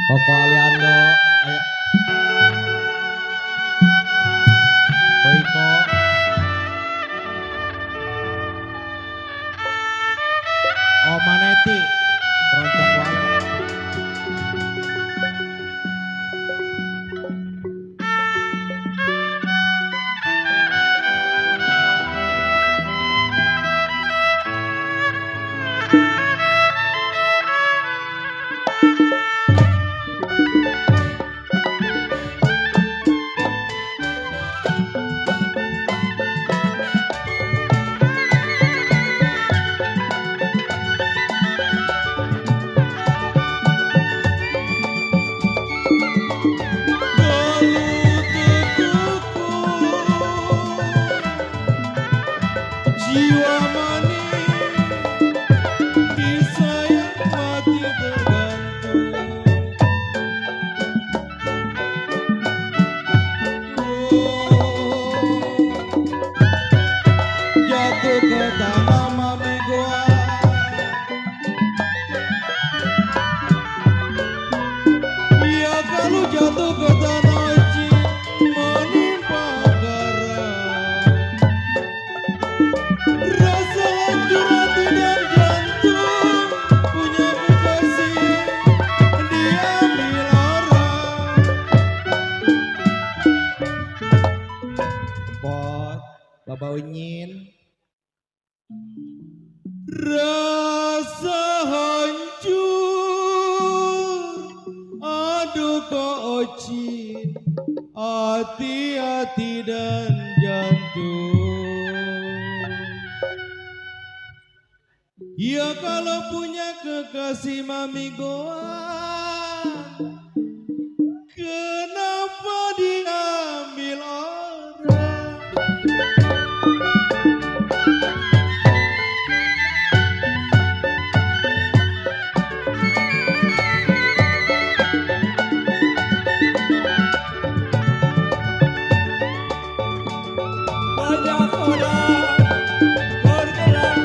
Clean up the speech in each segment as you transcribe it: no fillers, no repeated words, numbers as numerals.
Koko Aliando, ayo Boyko, Omaneti, Keroncong Wale. Jiwa manis disayang mati tergantung. Jatuh ke tanah mami gua, ya kalau jatuh ke tanah cing menimpa karang. Rasa hancur hati dan jantung punya kekasih diambil orang. Pot, Baba Unyin, Rasa hancur, aduh kau ocit, hati-hati dan jantung. Ya kalau punya kekasih mami goa, kenapa diambil orang? Banyak orang bergelang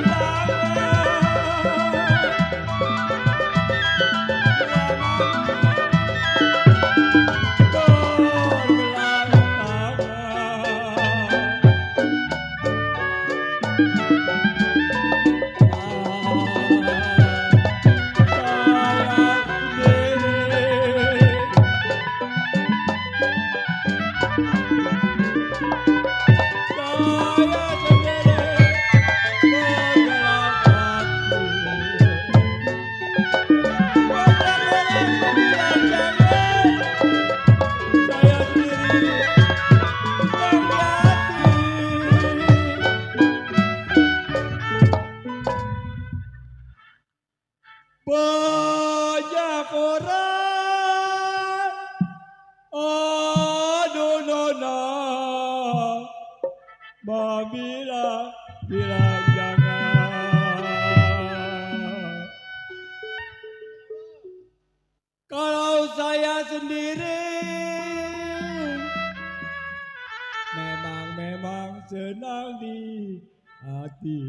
banyak orang, aduh nona, bilang jangan. Kalau saya sendiri, memang senang di hati.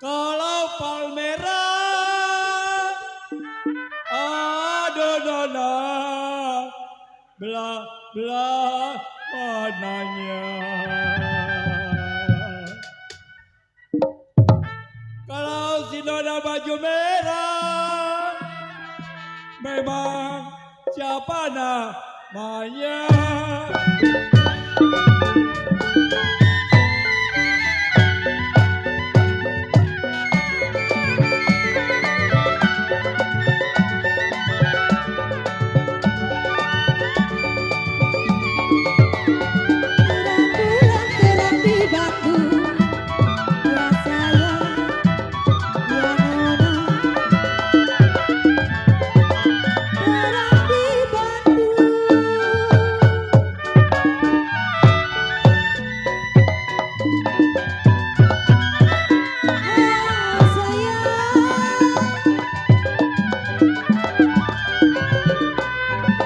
Kalau Palmera, aduh nona, belah mananya. nona baju merah. Memang siapa namanya? Terang bulan terang di Bandung, ya sayang, ya nona. Terang di Bandung, oh sayang.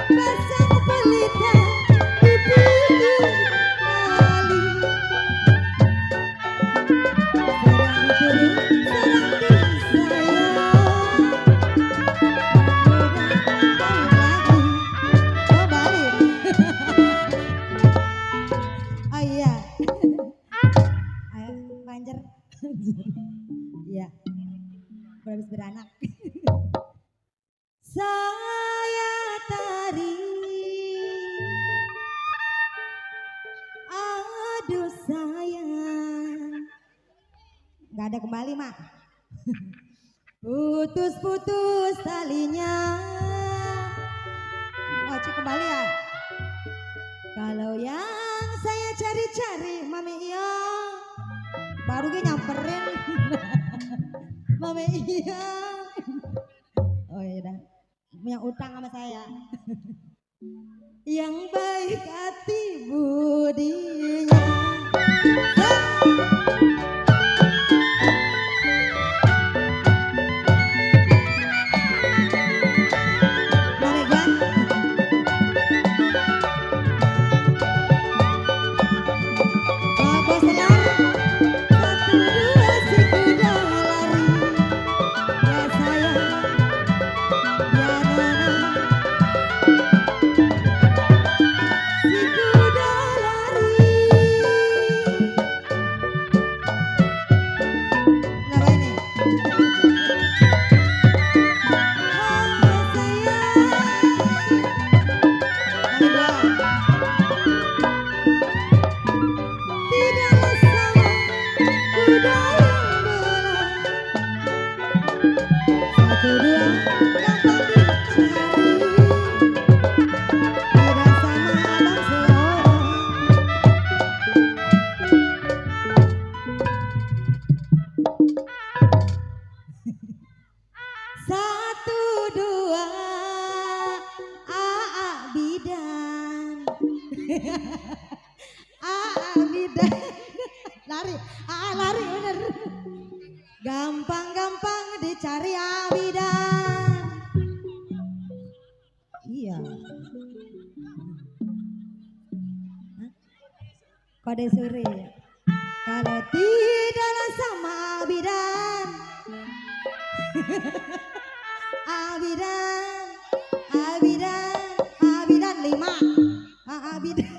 Pasang pelita di pinggir kali. Serang dituduh, serang disayang. Balik lagi. Oh balik. Oh iya. Ayo Banjar. Iya. Habis beranak. Saya tari, aduh sayang, nggak ada kembali mak. Putus-putus talinya. Oh cik kembali ya. Kalau yang saya cari-cari mami iya, baru gue nyamperin. Mami iya. Oh iya dah. Punya utang sama saya. Yang baik hati budinya. Mari Gan. Bagus tenar. Satu dua si kuda lari. Ya sayang, ya nona. Si kuda lari. Kenapa ini? Oh sayang. Mari dua. Tidaklah sama kuda yang belah. Satu dua gampang dicari. Tidak sama abang seorang. Satu dua Aa bidan. Aa bidan. Lari, Aa lari bener. Gampang-gampang dicari abidan. Iya. Hah? Kode sore ya. Kalau tidaklah sama abidan. Abidan, abidan, abidan lima. Abidan,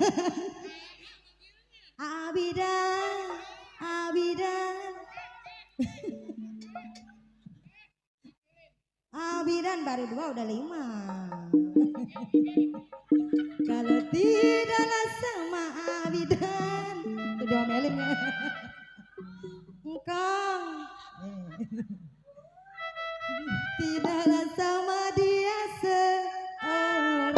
abidan, abidan. Abidan baru dua udah lima. Kalau tidaklah sama abidan, itu diomelin ya. Engkong. Tidaklah sama dia seorang.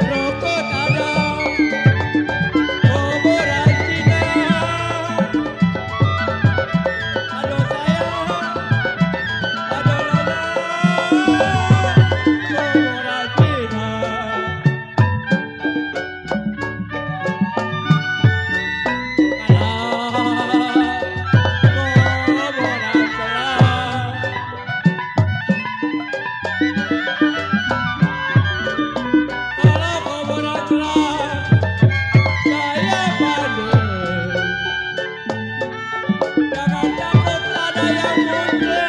Rokok ada, koboran Cina. Aduh sayang, aduh lala, koboran Cina. Jangan takut ada yang muda.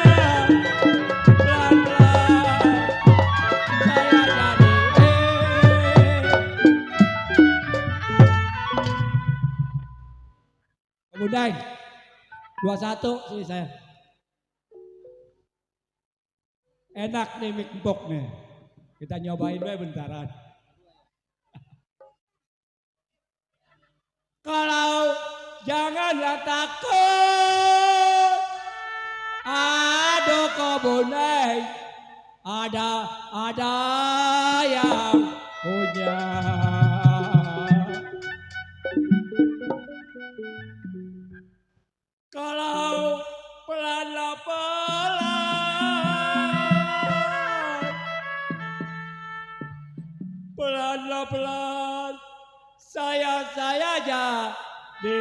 Deng. 21 sih saya. Enak nih mik empuk nih. Kita nyobain dulu bentaran. Kalau janganlah takut. Aduh kebunai. Ada yang punya. Kalau pelan-pelan saya jadi